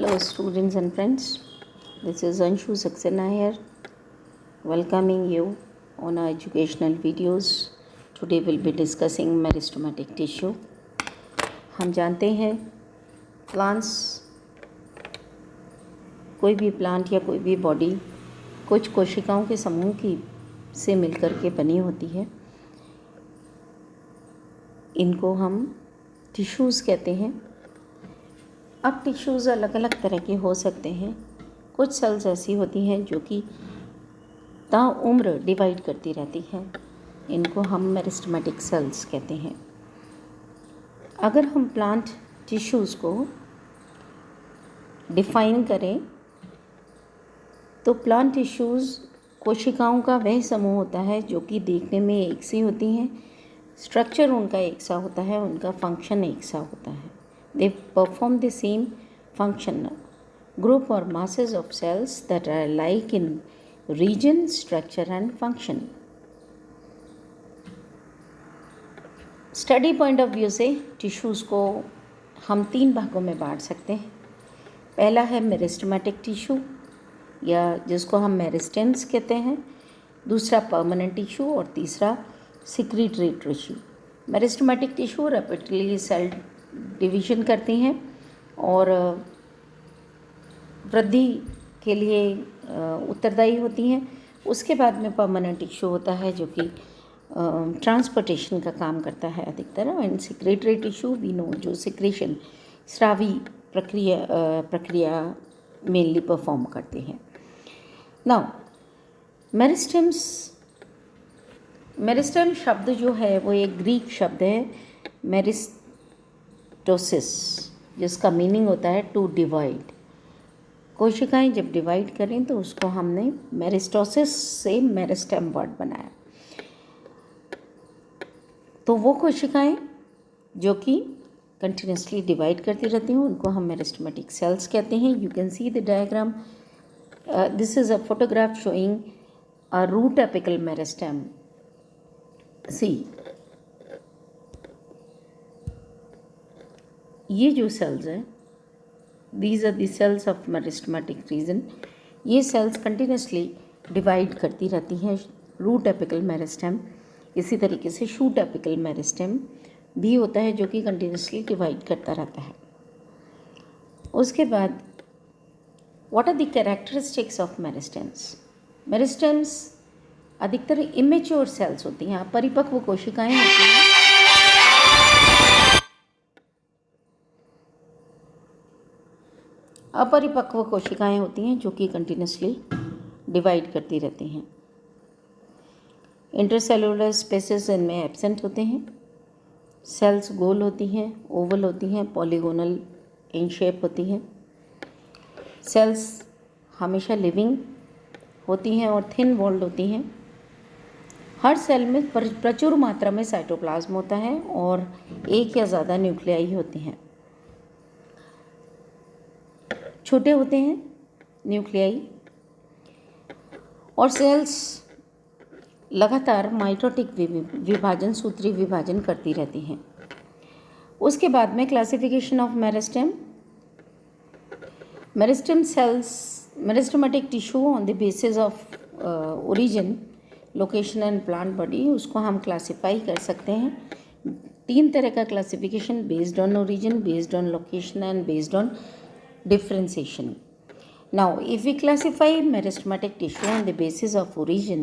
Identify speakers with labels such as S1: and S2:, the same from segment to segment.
S1: Hello students and friends, this is Anshu Saxena here, welcoming you on our educational videos. Today we'll be discussing meristematic tissue. हम जानते हैं plants, कोई भी plant या कोई भी बॉडी कुछ कोशिकाओं के समूह की से मिलकर के बनी होती है। इनको हम टिश्यूज़ कहते हैं। अब टिश्यूज़ अलग अलग तरह के हो सकते हैं। कुछ सेल्स ऐसी होती हैं जो कि ताउम्र डिवाइड करती रहती हैं। इनको हम मेरिस्टेमेटिक सेल्स कहते हैं। अगर हम प्लांट टिश्यूज़ को डिफ़ाइन करें तो प्लांट टिश्यूज़ कोशिकाओं का वह समूह होता है जो कि देखने में एक सी होती हैं, स्ट्रक्चर उनका एक सा होता है, उनका फंक्शन एक सा होता है। They perform the same function. Group or masses of cells that are alike in region, structure and function. Study point of view से टिश्यूज़ को हम 3 भागों में बांट सकते हैं। पहला है मेरिस्टेमेटिक टिश्यू या जिसको हम मेरिस्टेम्स कहते हैं, दूसरा परमानेंट टिश्यू और तीसरा secretory tissue. Meristematic tissue rapidly cell division करती हैं और वृद्धि के लिए उत्तरदायी होती हैं। उसके बाद में परमानेंट टिश्यू होता है जो कि ट्रांसपोर्टेशन का काम करता है अधिकतर। And secretory tissue we know जो सिक्रेशन स्रावी प्रक्रिया मेनली परफॉर्म करते हैं। नाउ मेरिस्टेम शब्द जो है वो एक ग्रीक शब्द है, मेरिस्टोसिस, जिसका मीनिंग होता है टू डिवाइड। कोशिकाएं जब डिवाइड करें तो उसको हमने मेरिस्टोसिस से मेरिस्टेम वर्ड बनाया। तो वो कोशिकाएं जो कि कंटिन्यूसली डिवाइड करती रहती हैं उनको हम मेरिस्टेमेटिक सेल्स कहते हैं। You can see the diagram, this is a photograph showing a root apical meristem. See, ये जो सेल्स हैं, these are the cells of meristematic region. ये सेल्स कंटिन्यूसली डिवाइड करती रहती हैं। रूट एपिकल मेरिस्टेम, इसी तरीके से शूट एपिकल मेरिस्टेम भी होता है जो कि कंटिन्यूसली डिवाइड करता रहता है। उसके बाद what are the characteristics of meristems. Meristems अधिकतर इमेच्योर सेल्स होती हैं, अपरिपक्व कोशिकाएं होती हैं। अपरिपक्व कोशिकाएं होती हैं जो कि कंटिन्यूसली डिवाइड करती रहती हैं। इंटरसेलुलर स्पेसेस इनमें एब्सेंट होते हैं। सेल्स गोल होती हैं, ओवल होती हैं, पॉलीगोनल इन शेप होती हैं। सेल्स हमेशा लिविंग होती हैं और थिन वॉल्ड होती हैं। हर सेल में प्रचुर मात्रा में साइटोप्लाज्म होता है और एक या ज़्यादा न्यूक्लियाई होती हैं। छोटे होते हैं न्यूक्लियाई और सेल्स लगातार माइटोटिक विभाजन, सूत्री विभाजन करती रहती हैं। उसके बाद में classification of meristem. Meristem cells, meristematic tissue on the basis of origin, location and plant body, उसको हम क्लासिफाई कर सकते हैं। 3 तरह का classification, based on origin, based on location and based on differentiation. Now if we classify meristematic tissue on the basis of origin,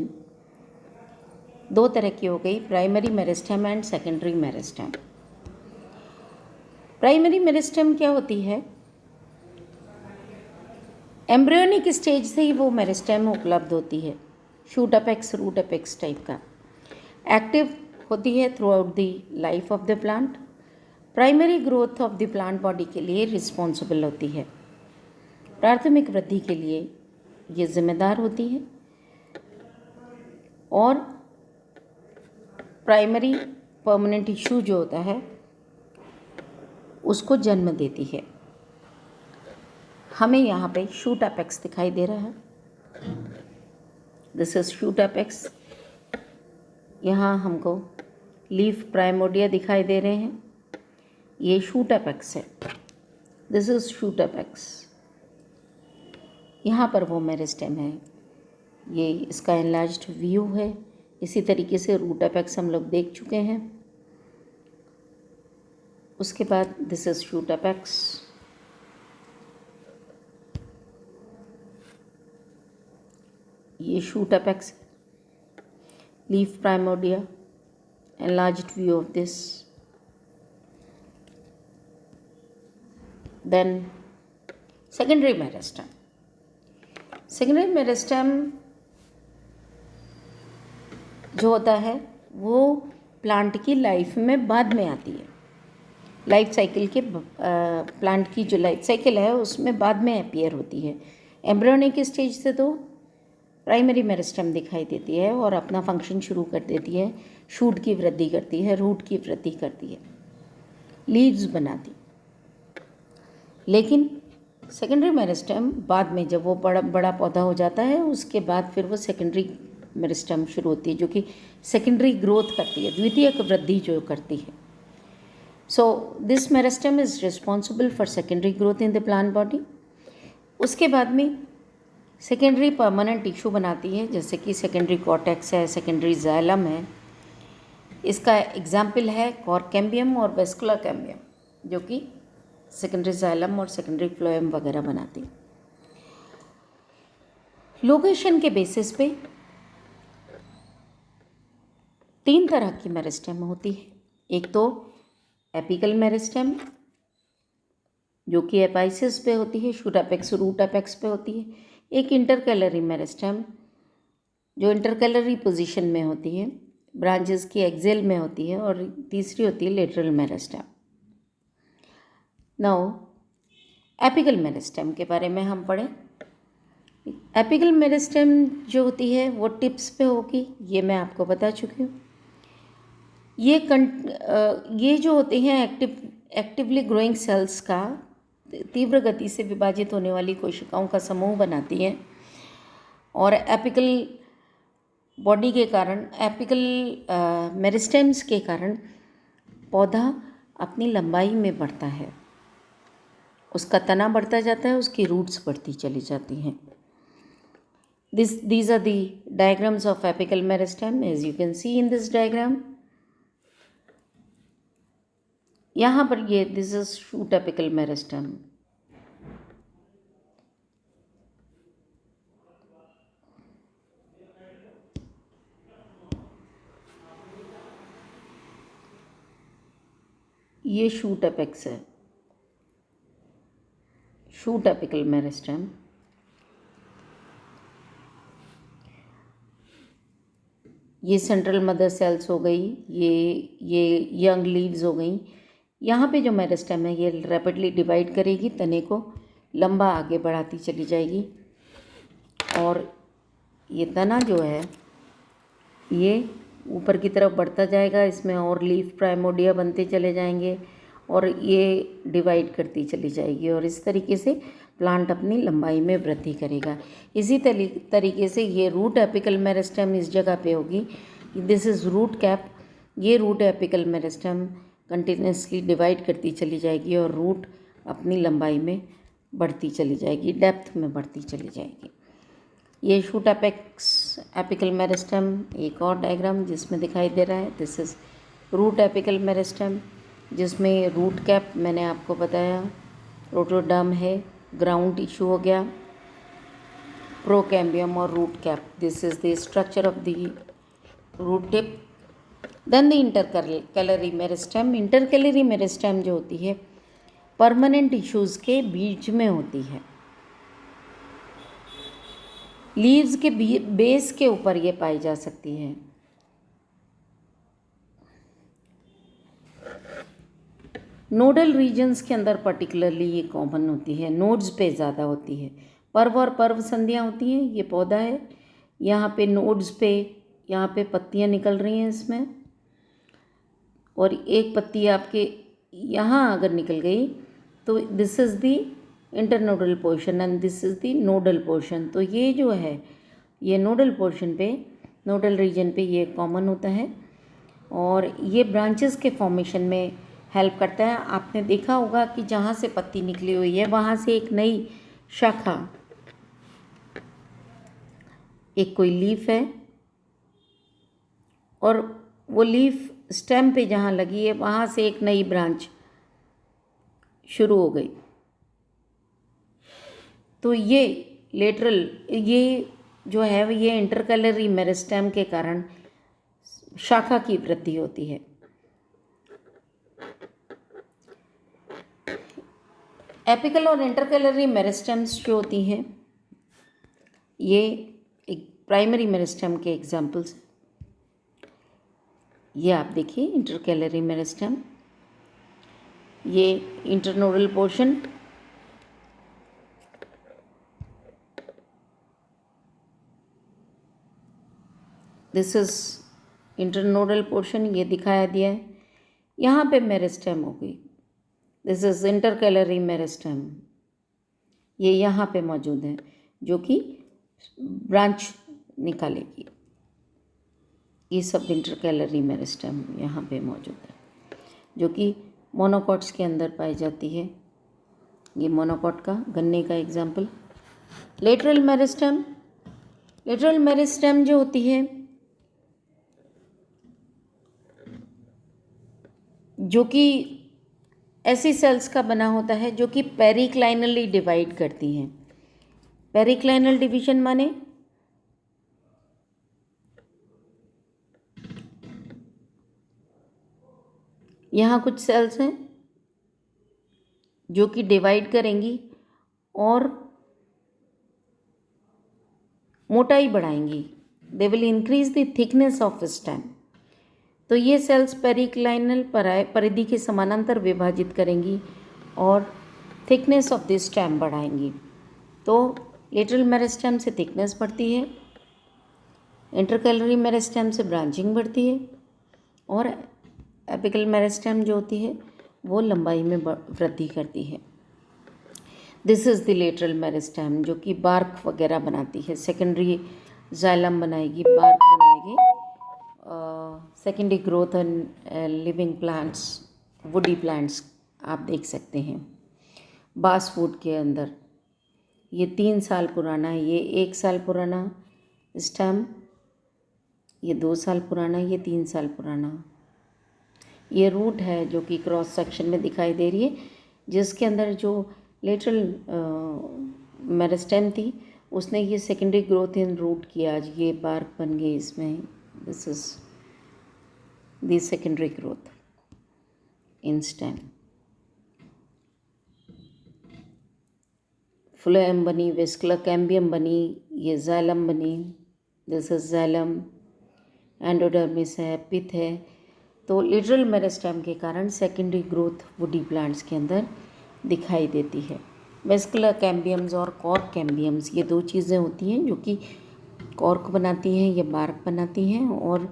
S1: 2 तरह की हो गई, primary meristem and secondary meristem. Primary meristem क्या होती है? एम्ब्रियोनिक स्टेज से ही वो meristem उपलब्ध होती है, shoot apex, root apex type का। एक्टिव होती है throughout the life of the plant. Primary growth of the plant body के लिए रिस्पॉन्सिबल होती है। प्राथमिक वृद्धि के लिए ये जिम्मेदार होती है और प्राइमरी परमानेंट टिश्यू जो होता है उसको जन्म देती है। हमें यहाँ पे शूट अपेक्स दिखाई दे रहा है, दिस इज शूट अपेक्स। यहाँ हमको लीफ प्राइमोर्डिया दिखाई दे रहे हैं, ये शूट अपेक्स है, दिस इज शूट अपेक्स। यहाँ पर वो मेरिस्टेम है, ये इसका एनलार्ज्ड व्यू है। इसी तरीके से रूट एपेक्स हम लोग देख चुके हैं। उसके बाद दिस इज शूट एपेक्स। ये shoot apex, leaf primordia, enlarged view of this. Then secondary meristem. Secondary meristem जो होता है वो प्लांट की लाइफ में बाद में आती है। लाइफ साइकिल के प्लांट की जो लाइफ साइकिल है उसमें बाद में अपीयर होती है। एम्ब्रियोनिक स्टेज से तो प्राइमरी मेरिस्टेम दिखाई देती है और अपना फंक्शन शुरू कर देती है, शूट की वृद्धि करती है, रूट की वृद्धि करती है, लीव्स बनाती। लेकिन सेकेंडरी मेरिस्टेम बाद में, जब वो बड़ा पौधा हो जाता है उसके बाद फिर वो सेकेंडरी मेरिस्टेम शुरू होती है, जो कि सेकेंडरी ग्रोथ करती है, द्वितीयक वृद्धि जो करती है। So this meristem is responsible for secondary growth in the plant body. उसके बाद में सेकेंडरी परमानेंट टिश्यू बनाती है, जैसे कि सेकेंडरी कॉर्टेक्स है, सेकेंडरी जाइलम है। इसका एग्जाम्पल है कॉर्केम्बियम और वेस्कुलर कैम्बियम, जो कि सेकेंडरी जाइलम और सेकेंडरी फ्लोएम वगैरह बनाती। लोकेशन के बेसिस पे 3 तरह की मेरिस्टेम होती है। एक तो एपिकल मेरिस्टेम जो कि एपाइसिस पे होती है, शूट एपेक्स रूट एपेक्स पे होती है। एक इंटरकैलरी मेरिस्टेम जो इंटरकैलरी पोजीशन में होती है, ब्रांचेस की एक्सेल में होती है। और तीसरी होती है lateral meristem. Now apical meristem के बारे में हम पढ़ें। एपिकल मेरिस्टेम जो होती है वो टिप्स पे होगी, ये मैं आपको बता चुकी हूँ। ये जो होते हैं एक्टिवली ग्रोइंग सेल्स का तीव्र गति से विभाजित होने वाली कोशिकाओं का समूह बनाती हैं। और एपिकल बॉडी के कारण, एपिकल मेरिस्टेम्स के कारण पौधा अपनी लंबाई में बढ़ता है, उसका तना बढ़ता जाता है, उसकी रूट्स बढ़ती चली जाती हैं। These are the diagrams of apical meristem, as you can see in this diagram. यहाँ पर ये this is shoot apical meristem. ये शूट एपेक्स है, शूट एपिकल मेरिस्टेम। ये सेंट्रल मदर सेल्स हो गई, ये यंग लीव्स हो गई। यहाँ पे जो मेरिस्टेम है ये रैपिडली डिवाइड करेगी, तने को लंबा आगे बढ़ाती चली जाएगी। और ये तना जो है ये ऊपर की तरफ बढ़ता जाएगा, इसमें और लीफ प्राइमोर्डिया बनते चले जाएंगे और ये डिवाइड करती चली जाएगी। और इस तरीके से प्लांट अपनी लंबाई में वृद्धि करेगा। इसी तरीके से ये रूट एपिकल मेरिस्टेम इस जगह पे होगी, दिस इज़ रूट कैप। ये root apical meristem continuously divide करती चली जाएगी और रूट अपनी लंबाई में बढ़ती चली जाएगी, डेप्थ में बढ़ती चली जाएगी। ये शूट एपेक्स एपिकल मेरिस्टेम एक और डायग्राम जिसमें दिखाई दे रहा है, this is root apical meristem, जिसमें रूट कैप मैंने आपको बताया, प्रोटोडर्म है, ग्राउंड टिश्यू हो गया, प्रोकैम्बियम और root cap. This is the structure of the root tip. Then the intercalary meristem. Intercalary meristem जो होती है परमानेंट टिश्यूज़ के बीच में होती है, लीव्स के बेस के ऊपर ये पाई जा सकती है। नोडल रीजन्स के अंदर पर्टिकुलरली ये कॉमन होती है, नोड्स पे ज़्यादा होती है। पर्व और पर्व संधियाँ होती हैं। ये पौधा है, यहाँ पे नोड्स पे, यहाँ पे पत्तियाँ निकल रही हैं इसमें, और एक पत्ती आपके यहाँ अगर निकल गई तो this is the internodal portion and this is the nodal portion. तो ये जो है ये नोडल पोर्शन पे, नोडल रीजन पे ये कॉमन होता है और ये ब्रांचेस के फॉर्मेशन में हेल्प करता है। आपने देखा होगा कि जहाँ से पत्ती निकली हुई है वहाँ से एक नई शाखा एक कोई लीफ है और वो लीफ स्टेम पे जहाँ लगी है वहाँ से एक नई ब्रांच शुरू हो गई, तो ये लेटरल, ये जो है ये इंटरकैलरी मेरिस्टेम के कारण शाखा की वृद्धि होती है। एपिकल और इंटरकैलरी मेरिस्टेम्स जो होती हैं ये एक प्राइमरी मेरिस्टेम के एग्जाम्पल्स। ये आप देखिए इंटरकैलरी मेरिस्टेम, ये internodal portion, this is internodal portion, ये दिखाया दिया है। यहाँ पे मेरिस्टेम हो गई, दिस इज इंटरकैलरी मेरिस्टेम, ये यहाँ पे मौजूद है जो कि ब्रांच निकालेगी। ये सब इंटरकैलरी मेरिस्टेम यहाँ पे मौजूद है जो कि मोनोकॉट्स के अंदर पाई जाती है। ये मोनोकॉट का, गन्ने का example. Lateral meristem, lateral meristem जो होती है जो कि ऐसी सेल्स का बना होता है जो कि पेरिक्लाइनली डिवाइड करती हैं। पेरिक्लाइनल डिवीजन माने यहाँ कुछ सेल्स हैं जो कि डिवाइड करेंगी और मोटाई बढ़ाएंगी, they will increase the thickness of stem. तो ये सेल्स पेरिक्लाइनल परिधि के समानांतर विभाजित करेंगी और थिकनेस ऑफ द स्टेम बढ़ाएंगी। तो लेटरल मेरिस्टेम से थिकनेस बढ़ती है, इंटरकैलरी मेरिस्टेम से ब्रांचिंग बढ़ती है और एपिकल मेरिस्टेम जो होती है वो लंबाई में वृद्धि करती है। This is the lateral meristem जो कि बार्क वगैरह बनाती है, सेकेंडरी जाइलम बनाएगी, बार्क बनाएगी, secondary growth and living plants, woody plants आप देख सकते हैं। बासवुड के अंदर ये 3 साल पुराना, ये 1 साल पुराना स्टेम, ये 2 साल पुराना, ये 3 साल पुराना। ये रूट है जो कि क्रॉस सेक्शन में दिखाई दे रही है, जिसके अंदर जो लेटरल मेरिस्टेम थी उसने ये सेकेंडरी ग्रोथ इन रूट किया, आज ये बार्क बन गई इसमें। This is the secondary growth in stem. Phloem बनी, वेस्कुलर कैम्बियम बनी, ये जाइलम बनी, दिस इज जाइलम, एंडोडर्मिस है, पिथ है। तो लेटरल मेरिस्टेम के कारण सेकेंडरी ग्रोथ वुडी प्लांट्स के अंदर दिखाई देती है। वेस्कुलर कैम्बियम्स और कॉर्क कैम्बियम्स, ये 2 चीज़ें होती हैं जो कि कॉर्क बनाती हैं या बार्क बनाती हैं और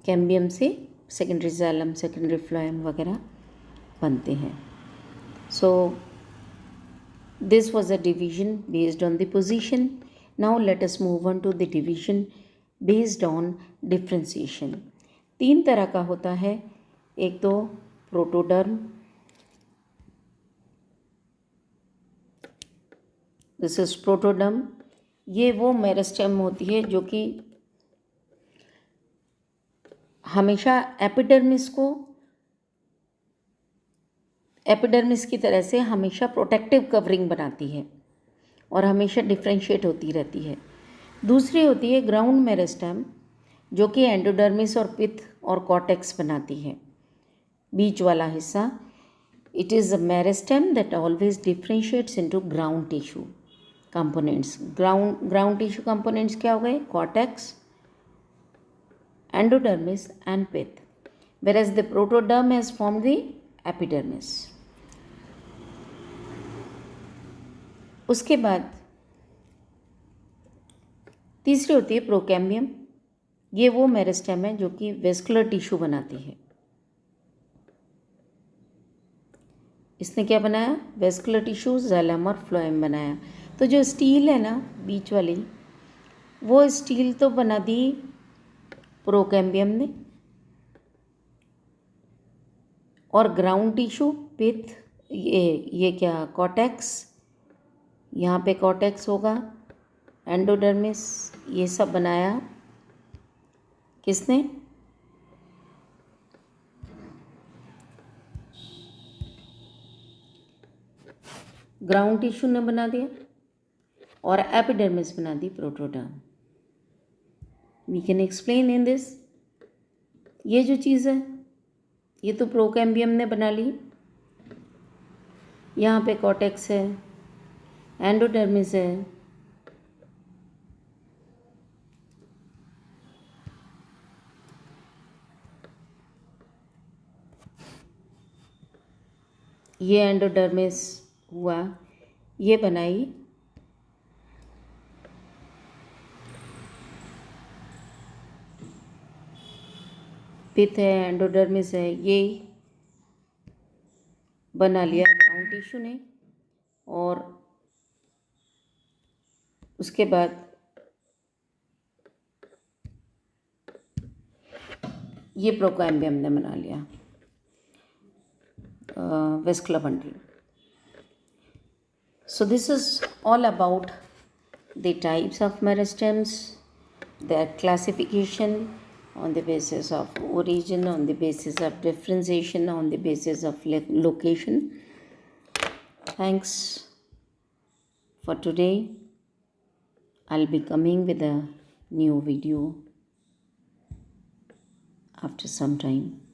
S1: कैम्बियम से सेकेंडरी जाइलम, सेकेंडरी फ्लोएम वगैरह बनते हैं। So this was a division based on the position. Now let us move on to the division based on differentiation. 3 तरह का होता है, एक तो प्रोटोडर्म, दिस इज प्रोटोडर्म, ये वो मेरिस्टेम होती है जो कि हमेशा एपिडर्मिस की तरह से हमेशा प्रोटेक्टिव कवरिंग बनाती है और हमेशा डिफ्रेंशिएट होती रहती है। दूसरी होती है ग्राउंड मेरिस्टेम जो कि एंडोडर्मिस और पिथ और कॉर्टेक्स बनाती है, बीच वाला हिस्सा। It is a meristem that always differentiates into ground tissue components. Ground tissue components क्या हो गए? Cortex, endodermis and pith, whereas the protoderm has formed the epidermis. उसके बाद तीसरी होती है प्रोकैम्बियम, ये वो मेरिस्टेम है जो कि वेस्कुलर टिश्यू बनाती है। इसने क्या बनाया? वेस्कुलर टिश्यू, जाइलम और फ्लोएम बनाया। तो जो स्टील है ना बीच वाली, वो स्टील तो बना दी प्रोकैम्बियम ने, और ग्राउंड टिश्यू पिथ, ये क्या कॉर्टेक्स, यहाँ पे कॉर्टेक्स होगा, एंडोडर्मिस, ये सब बनाया किसने? ग्राउंड टिश्यू ने बना दिया, और एपिडर्मिस बना दी protoderm. We can explain in this. ये जो चीज़ है ये तो प्रोकैम्बियम ने बना ली। यहाँ पे कॉर्टेक्स है, एंडोडर्मिस है, ये एंडोडर्मिस हुआ, ये बनाई पिथ है, एंडोडर्मिस है, ये बना लिया ग्राउंड टिश्यू ने। और उसके बाद ये प्रोकैम्बियम ने बना लिया vascular bundle. So this is all about the types of meristems, their classification on the basis of origin, on the basis of differentiation, on the basis of location. Thanks for today. I'll be coming with a new video after some time.